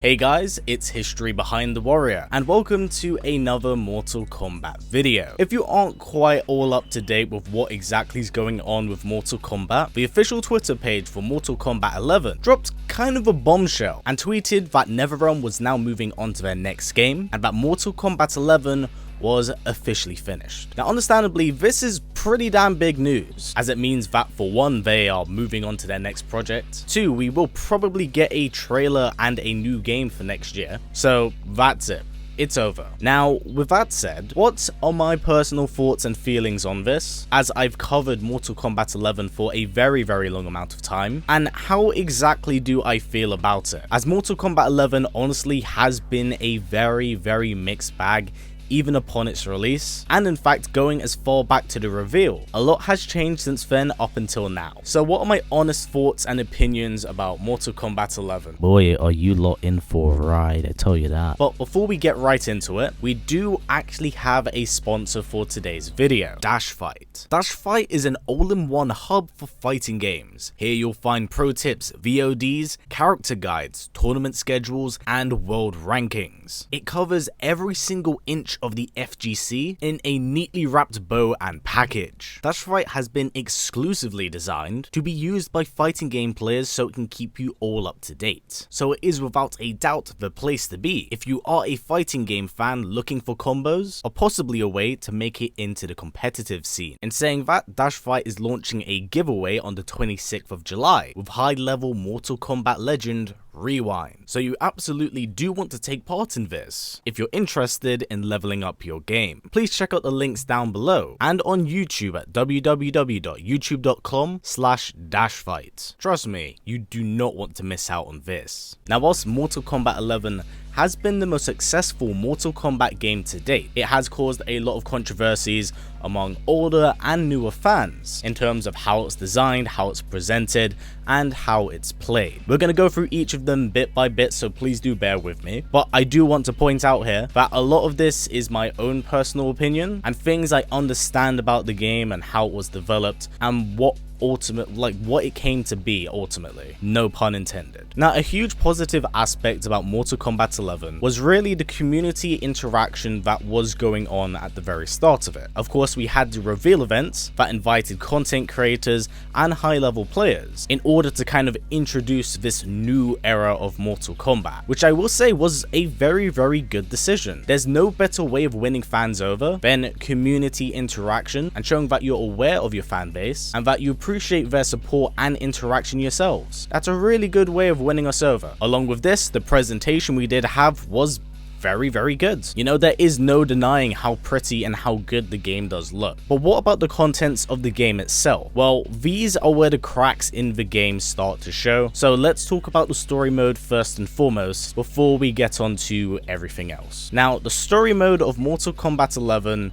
Hey guys, it's History Behind the Warrior, and welcome to another Mortal Kombat video. If you aren't quite all up to date with what exactly is going on with Mortal Kombat, the official Twitter page for Mortal Kombat 11 dropped kind of a bombshell and tweeted that Netherrealm was now moving on to their next game, and that Mortal Kombat 11 was officially finished. Now understandably, this is pretty damn big news, as it means that for one, they are moving on to their next project. Two, we will probably get a trailer and a new game for next year. So that's it. It's over. Now, with that said, what are my personal thoughts and feelings on this, as I've covered Mortal Kombat 11 for a very long amount of time, and how exactly do I feel about it? As Mortal Kombat 11 honestly has been a very mixed bag, even upon its release, and in fact going as far back to the reveal. A lot has changed since then up until now. So what are my honest thoughts and opinions about Mortal Kombat 11? Boy, are you lot in for a ride, I tell you that. But before we get right into it, we do actually have a sponsor for today's video, Dashfight. Dashfight is an all-in-one hub for fighting games. Here you'll find pro tips, VODs, character guides, tournament schedules, and world rankings. It covers every single inch of the FGC in a neatly wrapped bow and package. Dashfight has been exclusively designed to be used by fighting game players so it can keep you all up to date. So it is without a doubt the place to be if you are a fighting game fan looking for combos, or possibly a way to make it into the competitive scene. In saying that, Dashfight is launching a giveaway on the 26th of July with high-level Mortal Kombat legend Rewind. So you absolutely do want to take part in this if you're interested in leveling up your game. Please check out the links down below and on YouTube at www.youtube.com/dashfight. Trust me, you do not want to miss out on this. Now, whilst Mortal Kombat 11 has been the most successful Mortal Kombat game to date, it has caused a lot of controversies among older and newer fans in terms of how it's designed, how it's presented, and how it's played. We're going to go through each of them bit by bit, so please do bear with me. But I do want to point out here that a lot of this is my own personal opinion and things I understand about the game and how it was developed and what it came to be ultimately, no pun intended. Now, a huge positive aspect about Mortal Kombat 11 was really the community interaction that was going on at the very start of it. Of course, we had the reveal events that invited content creators and high-level players in order to kind of introduce this new era of Mortal Kombat, which I will say was a very good decision. There's no better way of winning fans over than community interaction and showing that you're aware of your fan base and that you appreciate their support and interaction yourselves. That's a really good way of winning us over. Along with this, the presentation we did have was very good. You know, there is no denying how pretty and how good the game does look. But what about the contents of the game itself? Well, these are where the cracks in the game start to show. So let's talk about the story mode first and foremost before we get on to everything else. Now, the story mode of Mortal Kombat 11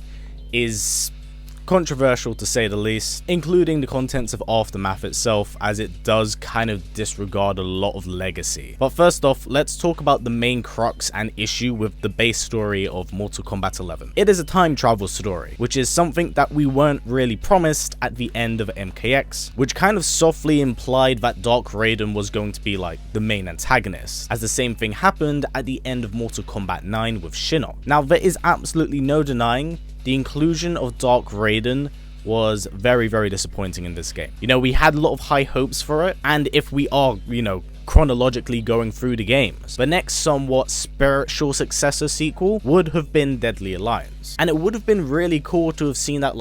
is controversial to say the least, including the contents of Aftermath itself, as it does kind of disregard a lot of legacy. But first off, let's talk about the main crux and issue with the base story of Mortal Kombat 11. It is a time travel story, which is something that we weren't really promised at the end of MKX, which kind of softly implied that Dark Raiden was going to be like the main antagonist, as the same thing happened at the end of Mortal Kombat 9 with Shinnok. Now, there is absolutely no denying the inclusion of Dark Raiden was very disappointing in this game. You know, we had a lot of high hopes for it, and if we are, chronologically going through the games, the next somewhat spiritual successor sequel would have been Deadly Alliance. And it would have been really cool to have seen that,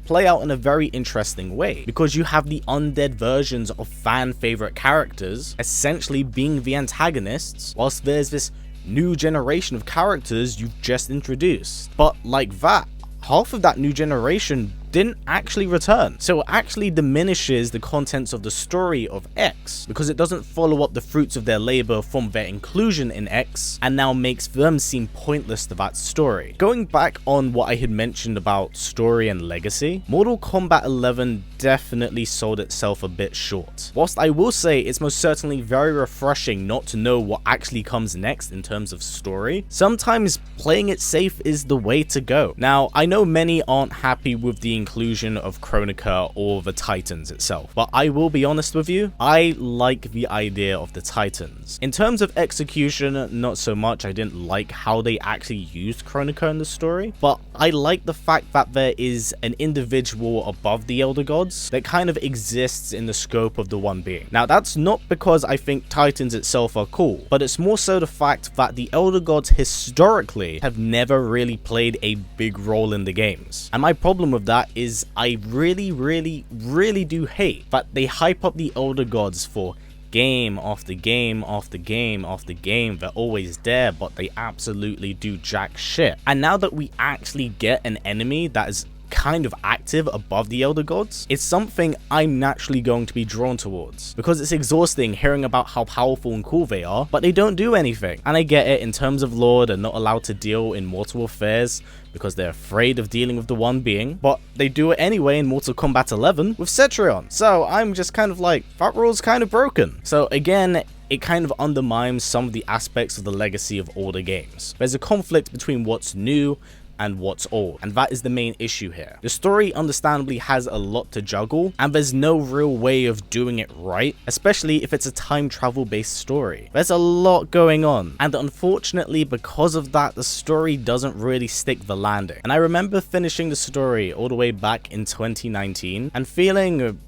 play out in a very interesting way, because you have the undead versions of fan favorite characters essentially being the antagonists, whilst there's this new generation of characters you've just introduced. But like that, half of that new generation didn't actually return. So it actually diminishes the contents of the story of X, because it doesn't follow up the fruits of their labor from their inclusion in X, and now makes them seem pointless to that story. Going back on what I had mentioned about story and legacy, Mortal Kombat 11 definitely sold itself a bit short. Whilst I will say it's most certainly very refreshing not to know what actually comes next in terms of story, sometimes playing it safe is the way to go. Now, I know many aren't happy with the inclusion of Kronika or the Titans itself. But I will be honest with you, I like the idea of the Titans. In terms of execution, not so much. I didn't like how they actually used Kronika in the story, but I like the fact that there is an individual above the Elder Gods that kind of exists in the scope of the one being. Now, that's not because I think Titans itself are cool, but it's more so the fact that the Elder Gods historically have never really played a big role in the games. And my problem with that is I really do hate that they hype up the Elder Gods for game after game after game after game. They're always there, but they absolutely do jack shit. And now that we actually get an enemy that is kind of active above the Elder Gods, it's something I'm naturally going to be drawn towards, because it's exhausting hearing about how powerful and cool they are, but they don't do anything. And I get it, in terms of lore, they're not allowed to deal in mortal affairs because they're afraid of dealing with the one being, but they do it anyway in Mortal Kombat 11 with Cetrion. So I'm just kind of like, that rule's kind of broken. So again, it kind of undermines some of the aspects of the legacy of older games. There's a conflict between what's new and what's old, and that is the main issue here. The story understandably has a lot to juggle, and there's no real way of doing it right, especially if it's a time travel based story. There's a lot going on, and unfortunately because of that, the story doesn't really stick the landing. And I remember finishing the story all the way back in 2019 and feeling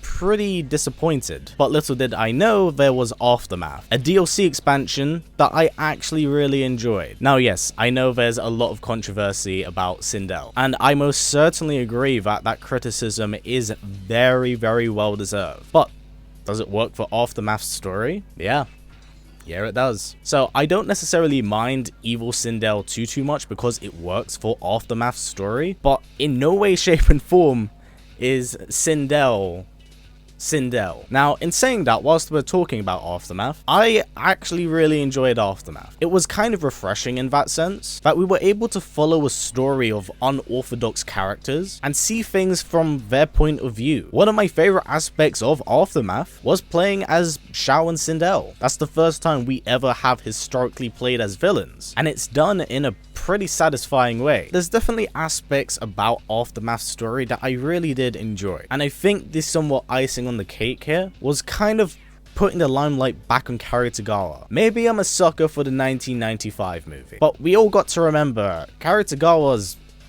pretty disappointed. But little did I know there was Aftermath, a DLC expansion that I actually really enjoyed. Now yes, I know there's a lot of controversy about Sindel, and I most certainly agree that that criticism is very well deserved. But does it work for Aftermath's story? Yeah, it does. So I don't necessarily mind Evil Sindel too much because it works for Aftermath's story, but in no way, shape and form is Sindel. Now, in saying that, whilst we're talking about Aftermath, I actually really enjoyed Aftermath. It was kind of refreshing in that sense, that we were able to follow a story of unorthodox characters and see things from their point of view. One of my favorite aspects of Aftermath was playing as Shao and Sindel. That's the first time we ever have historically played as villains, and it's done in a pretty satisfying way. There's definitely aspects about Aftermath's story that I really did enjoy, and I think this somewhat icing on the cake here was kind of putting the limelight back on Karitagawa. Maybe I'm a sucker for the 1995 movie, but we all got to remember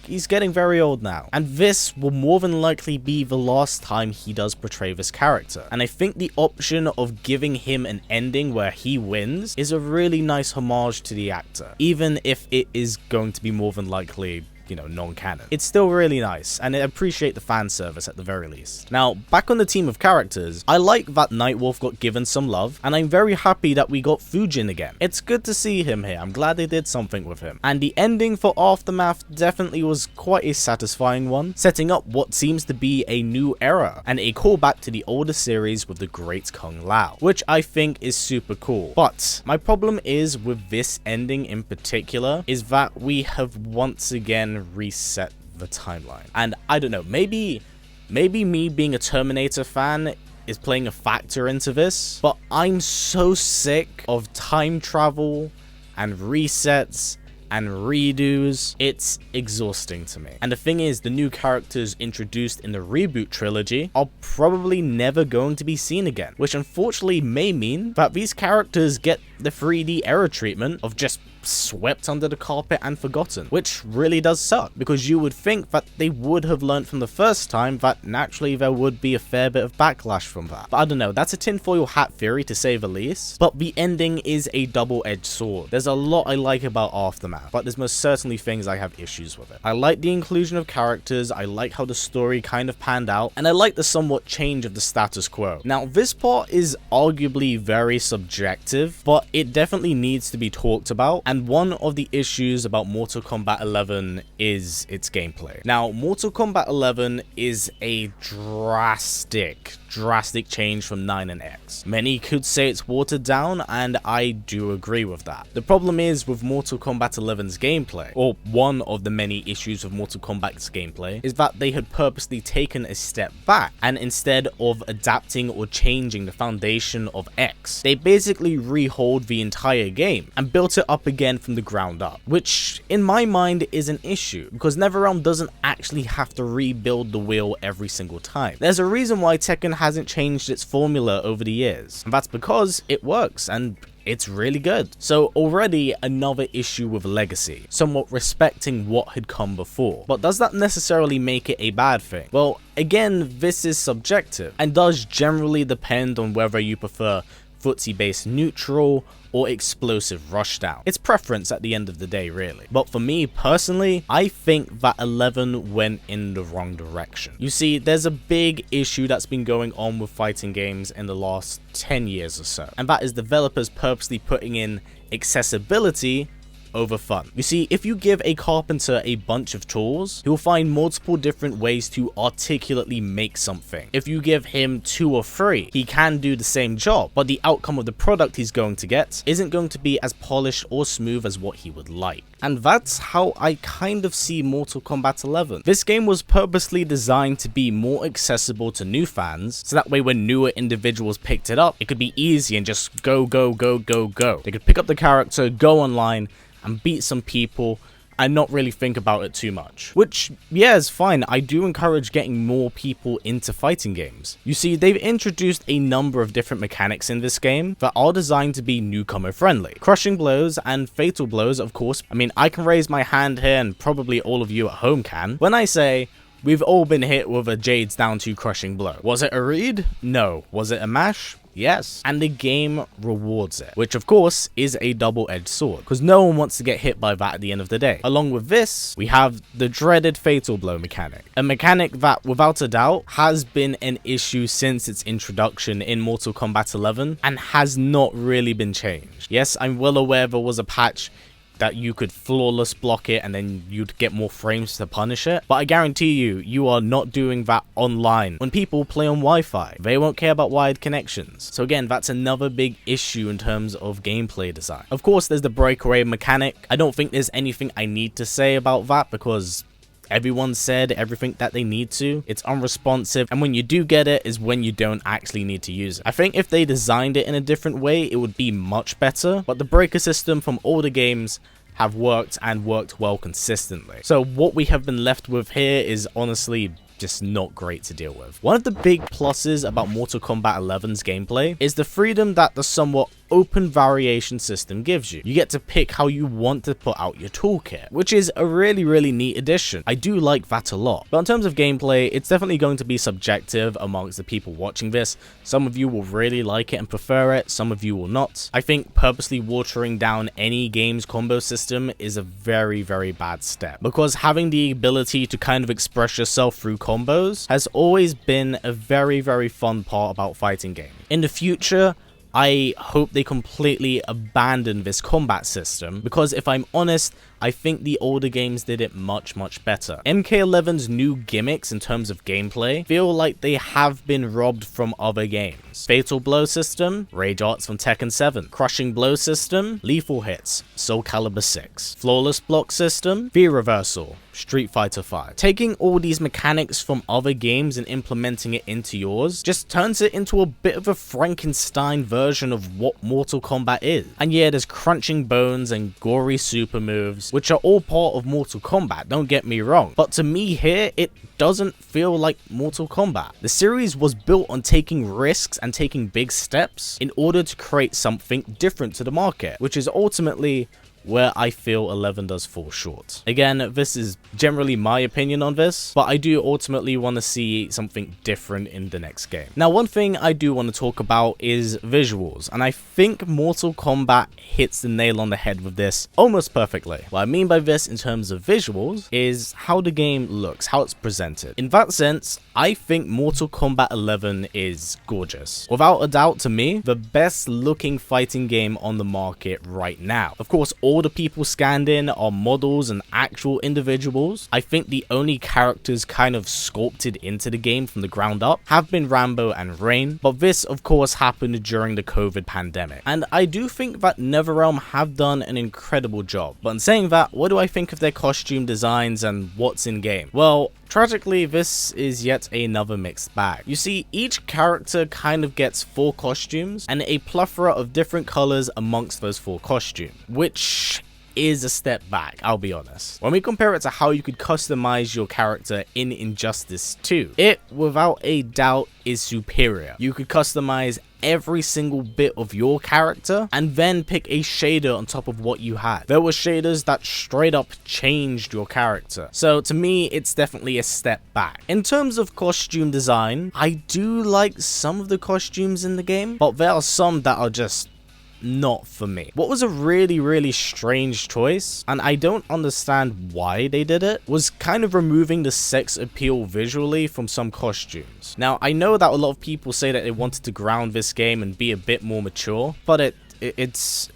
he's getting very old now, and this will more than likely be the last time he does portray this character. And I think the option of giving him an ending where he wins is a really nice homage to the actor, even if it is going to be more than likely, you know, non-canon. It's still really nice, and I appreciate the fan service at the very least. Now, back on the team of characters, I like that Nightwolf got given some love, and I'm very happy that we got Fujin again. It's good to see him here. I'm glad they did something with him. And the ending for Aftermath definitely was quite a satisfying one, setting up what seems to be a new era, and a callback to the older series with the great Kung Lao, which I think is super cool. But my problem is with this ending in particular is that we have once again reset the timeline. And I don't know, maybe me being a Terminator fan is playing a factor into this, but I'm so sick of time travel and resets and redos. It's exhausting to me. And the thing is, the new characters introduced in the reboot trilogy are probably never going to be seen again, which unfortunately may mean that these characters get the 3D error treatment of just swept under the carpet and forgotten, which really does suck, because you would think that they would have learned from the first time that naturally there would be a fair bit of backlash from that. But I don't know, that's a tinfoil hat theory to say the least, but the ending is a double-edged sword. There's a lot I like about Aftermath, but there's most certainly things I have issues with it. I like the inclusion of characters, I like how the story kind of panned out, and I like the somewhat change of the status quo. Now, this part is arguably very subjective, but it definitely needs to be talked about, and one of the issues about Mortal Kombat 11 is its gameplay. Now, Mortal Kombat 11 is a drastic drastic change from 9 and X. Many could say it's watered down, and I do agree with that. The problem is with Mortal Kombat 11's gameplay, or one of the many issues with Mortal Kombat's gameplay, is that they had purposely taken a step back, and instead of adapting or changing the foundation of X, they basically rehauled the entire game and built it up again from the ground up, which in my mind is an issue, because Netherrealm doesn't actually have to rebuild the wheel every single time. There's a reason why Tekken hasn't changed its formula over the years, and that's because it works and it's really good. So already another issue with legacy, somewhat respecting what had come before. But does that necessarily make it a bad thing? Well, again, this is subjective and does generally depend on whether you prefer footsie based neutral or explosive rushdown. It's preference at the end of the day, really. But for me personally, I think that 11 went in the wrong direction. You see, there's a big issue that's been going on with fighting games in the last 10 years or so, and that is developers purposely putting in accessibility over fun. You see, if you give a carpenter a bunch of tools, he'll find multiple different ways to articulately make something. If you give him 2 or 3, he can do the same job, but the outcome of the product he's going to get isn't going to be as polished or smooth as what he would like. And that's how I kind of see Mortal Kombat 11. This game was purposely designed to be more accessible to new fans, so that way when newer individuals picked it up, it could be easy and just go. They could pick up the character, go online, and beat some people and not really think about it too much. Which, yeah, is fine. I do encourage getting more people into fighting games. You see, they've introduced a number of different mechanics in this game that are designed to be newcomer friendly. Crushing blows and fatal blows, of course. I mean, I can raise my hand here and probably all of you at home can, when I say we've all been hit with a Jade's down 2 crushing blow. Was it a read? No. Was it a mash? Yes. And the game rewards it, which of course is a double-edged sword, because no one wants to get hit by that at the end of the day. Along with this, we have the dreaded fatal blow mechanic, a mechanic that without a doubt has been an issue since its introduction in Mortal Kombat 11 and has not really been changed. Yes, I'm well aware there was a patch that you could flawless block it and then you'd get more frames to punish it, but I guarantee you are not doing that online. When people play on Wi-Fi, they won't care about wired connections. So again, that's another big issue in terms of gameplay design. Of course, there's the breakaway mechanic. I don't think there's anything I need to say about that, because everyone said everything that they need to. It's unresponsive, and when you do get it is when you don't actually need to use it. I think if they designed it in a different way, it would be much better, but the breaker system from older games have worked and worked well consistently. So what we have been left with here is honestly just not great to deal with. One of the big pluses about Mortal Kombat 11's gameplay is the freedom that the somewhat open variation system gives you. You get to pick how you want to put out your toolkit, which is a really neat addition. I do like that a lot. But in terms of gameplay, it's definitely going to be subjective amongst the people watching this. Some of you will really like it and prefer it, some of you will not. I think purposely watering down any game's combo system is a very bad step, because having the ability to kind of express yourself through combos has always been a very fun part about fighting games. In the future, I hope they completely abandon this combat system, because if I'm honest, I think the older games did it much better. MK11's new gimmicks in terms of gameplay feel like they have been robbed from other games. Fatal blow system, rage arts from Tekken 7. Crushing blow system, lethal hits, Soul Calibur 6. Flawless block system, fear reversal, Street Fighter 5. Taking all these mechanics from other games and implementing it into yours just turns it into a bit of a Frankenstein version of what Mortal Kombat is. And yeah, there's crunching bones and gory super moves, which are all part of Mortal Kombat, don't get me wrong. But to me here, it doesn't feel like Mortal Kombat. The series was built on taking risks and taking big steps in order to create something different to the market, which is ultimately where I feel 11 does fall short. Again, this is generally my opinion on this, but I do ultimately want to see something different in the next game. Now, one thing I do want to talk about is visuals, and I think Mortal Kombat hits the nail on the head with this almost perfectly. What I mean by this in terms of visuals is how the game looks, how it's presented. In that sense, I think Mortal Kombat 11 is gorgeous. Without a doubt, to me, the best looking fighting game on the market right now. Of course, all the people scanned in are models and actual individuals. I think the only characters kind of sculpted into the game from the ground up have been Rambo and Rain, but this of course happened during the COVID pandemic. And I do think that Netherrealm have done an incredible job. But in saying that, what do I think of their costume designs and what's in game? Well, tragically, this is yet another mixed bag. You see, each character kind of gets 4 costumes and a plethora of different colors amongst those 4 costumes, which is a step back, I'll be honest. When we compare it to how you could customize your character in Injustice 2, it without a doubt is superior. You could customize every single bit of your character and then pick a shader on top of what you had. There were shaders that straight up changed your character. So to me, it's definitely a step back. In terms of costume design, I do like some of the costumes in the game, but there are some that are just not for me. What was a really strange choice, and I don't understand why they did it, was kind of removing the sex appeal visually from some costumes. Now, I know that a lot of people say that they wanted to ground this game and be a bit more mature, but it's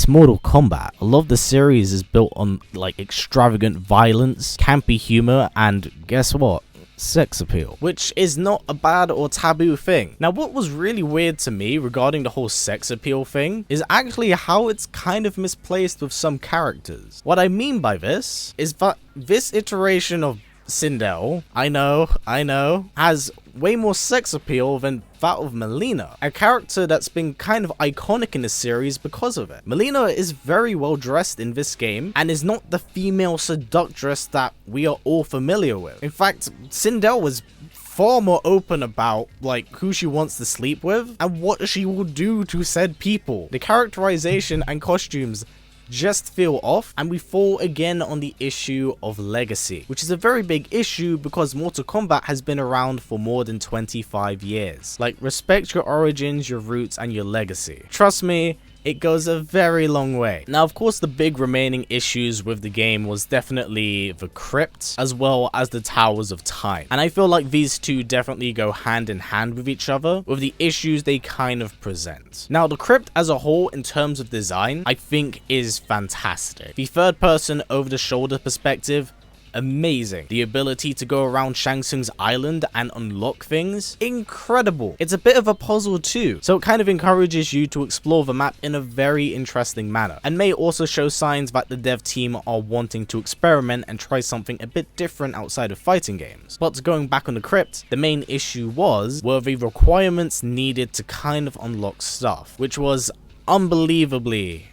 Mortal Kombat. A lot of the series is built on like extravagant violence, campy humor, and guess what? Sex appeal, which is not a bad or taboo thing. Now, what was really weird to me regarding the whole sex appeal thing is actually how it's kind of misplaced with some characters. What I mean by this is that this iteration of Sindel, I know, has way more sex appeal than that of Melina, a character that's been kind of iconic in the series because of it. Melina is very well dressed in this game and is not the female seductress that we are all familiar with. In fact, Sindel was far more open about like who she wants to sleep with and what she will do to said people. The characterization and costumes just feel off, and we fall again on the issue of legacy, which is a very big issue because Mortal Kombat has been around for more than 25 years. Like, respect your origins, your roots, and your legacy. Trust me, it goes a very long way. Now, of course, the big remaining issues with the game was definitely the Crypt, as well as the Towers of Time. And I feel like these two definitely go hand in hand with each other, with the issues they kind of present. Now, the Crypt as a whole, in terms of design, I think is fantastic. The third-person over-the-shoulder perspective, amazing. The ability to go around Shang Tsung's island and unlock things, incredible. It's a bit of a puzzle too, so it kind of encourages you to explore the map in a very interesting manner, and may also show signs that the dev team are wanting to experiment and try something a bit different outside of fighting games. But going back on the Crypt, the main issue were the requirements needed to kind of unlock stuff, which was unbelievably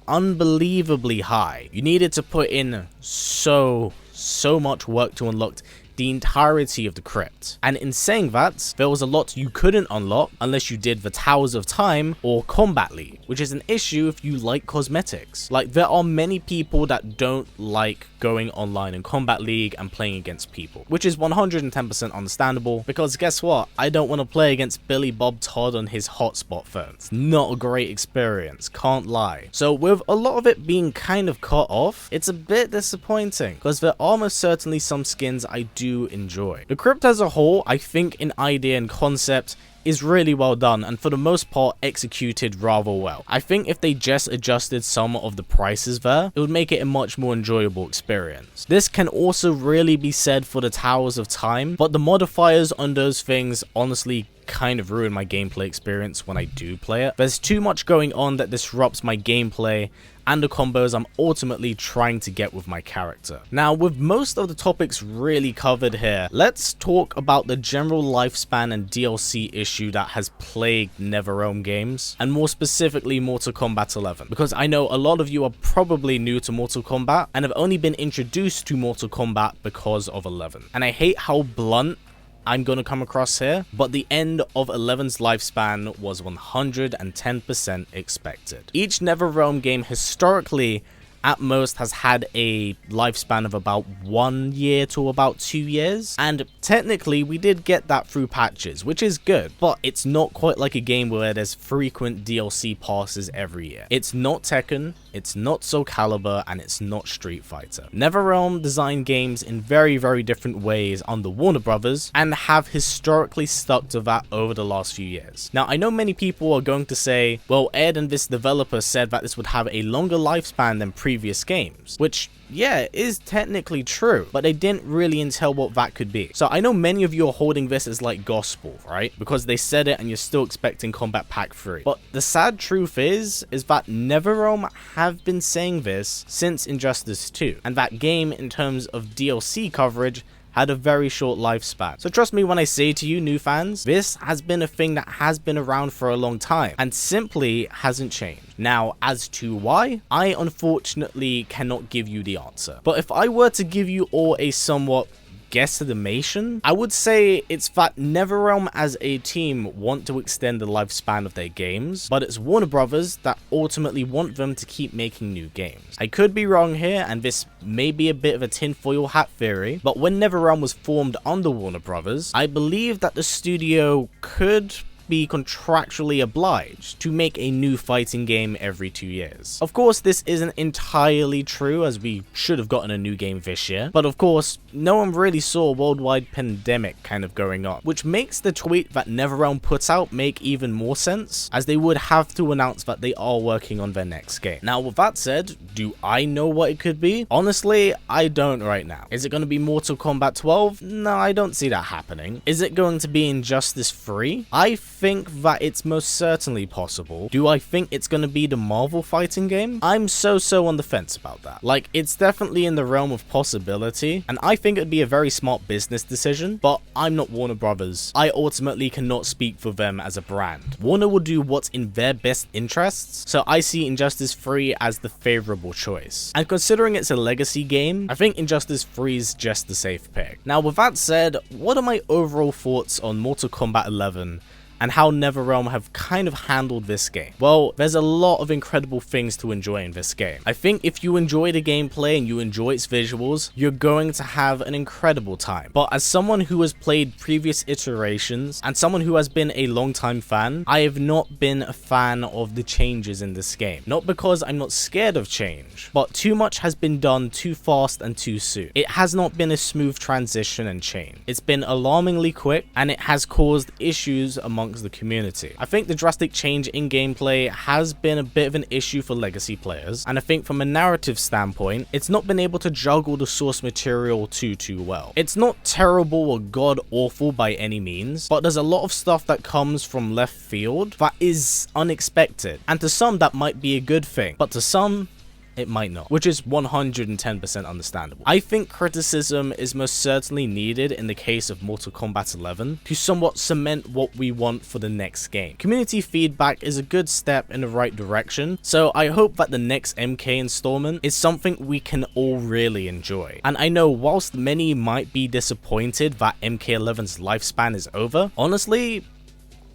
high. You needed to put in so much work to unlock the entirety of the Crypt. And in saying that, there was a lot you couldn't unlock unless you did the Towers of Time or Combat League, which is an issue if you like cosmetics. Like, there are many people that don't like going online in Combat League and playing against people, which is 110% understandable, because guess what? I don't want to play against Billy Bob Todd on his hotspot phone. It's not a great experience, can't lie. So with a lot of it being kind of cut off, it's a bit disappointing, because there are most certainly some skins I do enjoy. The Crypt as a whole, I think in idea and concept, is really well done and for the most part executed rather well. I think if they just adjusted some of the prices there, it would make it a much more enjoyable experience. This can also really be said for the Towers of Time, but the modifiers on those things honestly kind of ruin my gameplay experience when I do play it. There's too much going on that disrupts my gameplay and the combos I'm ultimately trying to get with my character. Now, with most of the topics really covered here, let's talk about the general lifespan and DLC issue that has plagued Netherrealm games, and more specifically Mortal Kombat 11, because I know a lot of you are probably new to Mortal Kombat and have only been introduced to Mortal Kombat because of 11. And I hate how blunt I'm gonna come across here, but the end of 11's lifespan was 110% expected. Each Netherrealm game historically at most has had a lifespan of about 1 year to about 2 years, and technically we did get that through patches, which is good, but it's not quite like a game where there's frequent DLC passes every year. It's not Tekken, it's not Soul Calibur, and it's not Street Fighter. Netherrealm design games in very, very different ways under Warner Brothers and have historically stuck to that over the last few years. Now, I know many people are going to say, well, Ed and this developer said that this would have a longer lifespan than previous games, which, yeah, is technically true, but they didn't really entail what that could be. So I know many of you are holding this as like gospel, right? Because they said it and you're still expecting Combat Pack 3. But the sad truth is that Netherrealm have been saying this since Injustice 2, and that game in terms of DLC coverage had a very short lifespan. So trust me when I say to you, new fans, this has been a thing that has been around for a long time and simply hasn't changed. Now, as to why, I unfortunately cannot give you the answer. But if I were to give you all a somewhat guesstimation, I would say it's that Netherrealm as a team want to extend the lifespan of their games, but it's Warner Brothers that ultimately want them to keep making new games. I could be wrong here, and this may be a bit of a tinfoil hat theory, but when Netherrealm was formed under Warner Brothers, I believe that the studio could be contractually obliged to make a new fighting game every 2 years. Of course, this isn't entirely true, as we should have gotten a new game this year, but of course, no one really saw a worldwide pandemic kind of going on, which makes the tweet that Netherrealm puts out make even more sense, as they would have to announce that they are working on their next game. Now, with that said, do I know what it could be? Honestly, I don't right now. Is it going to be Mortal Kombat 12? No, I don't see that happening. Is it going to be Injustice 3? I think that it's most certainly possible. Do I think it's going to be the Marvel fighting game? I'm so on the fence about that. Like, it's definitely in the realm of possibility, and I think it'd be a very smart business decision, but I'm not Warner Brothers. I ultimately cannot speak for them as a brand. Warner will do what's in their best interests, so I see Injustice 3 as the favorable choice. And considering it's a legacy game, I think Injustice 3 is just the safe pick. Now, with that said, what are my overall thoughts on Mortal Kombat 11 and how Netherrealm have kind of handled this game? Well, there's a lot of incredible things to enjoy in this game. I think if you enjoy the gameplay and you enjoy its visuals, you're going to have an incredible time. But as someone who has played previous iterations and someone who has been a long-time fan, I have not been a fan of the changes in this game. Not because I'm not scared of change, but too much has been done too fast and too soon. It has not been a smooth transition and change. It's been alarmingly quick, and it has caused issues among the community. I think the drastic change in gameplay has been a bit of an issue for legacy players, and I think from a narrative standpoint, it's not been able to juggle the source material too well. It's not terrible or god awful by any means, but there's a lot of stuff that comes from left field that is unexpected, and to some that might be a good thing, but to some it might not, which is 110% understandable. I think criticism is most certainly needed in the case of Mortal Kombat 11 to somewhat cement what we want for the next game. Community feedback is a good step in the right direction, so I hope that the next MK installment is something we can all really enjoy. And I know whilst many might be disappointed that MK11's lifespan is over, honestly,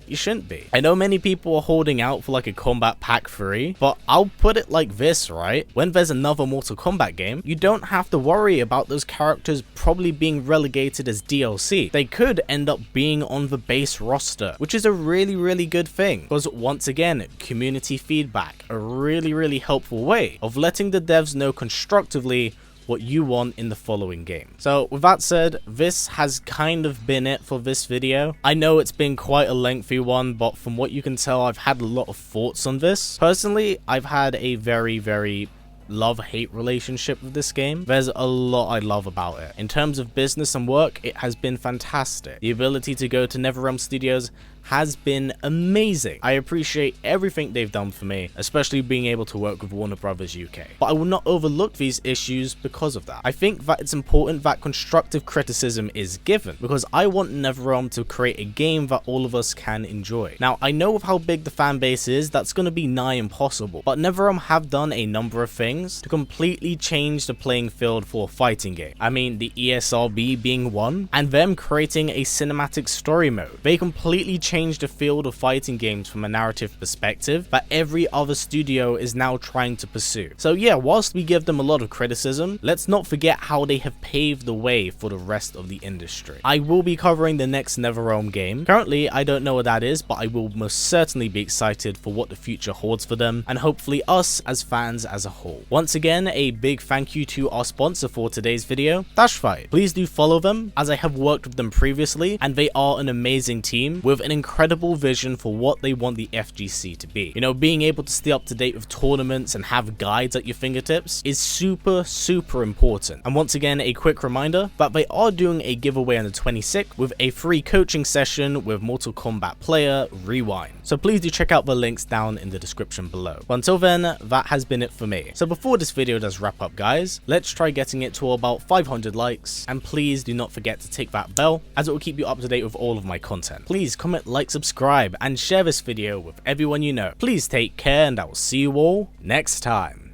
you shouldn't be. I know many people are holding out for like a Combat Pack 3, but I'll put it like this, right? When there's another Mortal Kombat game, you don't have to worry about those characters probably being relegated as DLC. They could end up being on the base roster, which is a really good thing, because once again, community feedback, a really helpful way of letting the devs know constructively what you want in the following game. So with that said, this has kind of been it for this video. I know it's been quite a lengthy one, but from what you can tell, I've had a lot of thoughts on this. Personally, I've had a very love-hate relationship with this game. There's a lot I love about it. In terms of business and work, it has been fantastic. The ability to go to Netherrealm Studios has been amazing. I appreciate everything they've done for me, especially being able to work with Warner Brothers UK. But I will not overlook these issues because of that. I think that it's important that constructive criticism is given, because I want Netherrealm to create a game that all of us can enjoy. Now, I know with how big the fan base is, that's going to be nigh impossible, but Netherrealm have done a number of things to completely change the playing field for a fighting game. I mean, the ESRB being one, and them creating a cinematic story mode. They completely changed changed the field of fighting games from a narrative perspective that every other studio is now trying to pursue. So yeah, whilst we give them a lot of criticism, let's not forget how they have paved the way for the rest of the industry. I will be covering the next Netherrealm game. Currently, I don't know what that is, but I will most certainly be excited for what the future holds for them, and hopefully us as fans as a whole. Once again, a big thank you to our sponsor for today's video, Dashfight. Please do follow them, as I have worked with them previously, and they are an amazing team with an incredible vision for what they want the FGC to be. You know, being able to stay up to date with tournaments and have guides at your fingertips is super important. And once again, a quick reminder that they are doing a giveaway on the 26th with a free coaching session with Mortal Kombat player Rewind. So please do check out the links down in the description below. But until then, that has been it for me. So before this video does wrap up, guys, let's try getting it to about 500 likes, and please do not forget to tick that bell, as it will keep you up to date with all of my content. Please comment, like, subscribe, and share this video with everyone you know. Please take care, and I will see you all next time.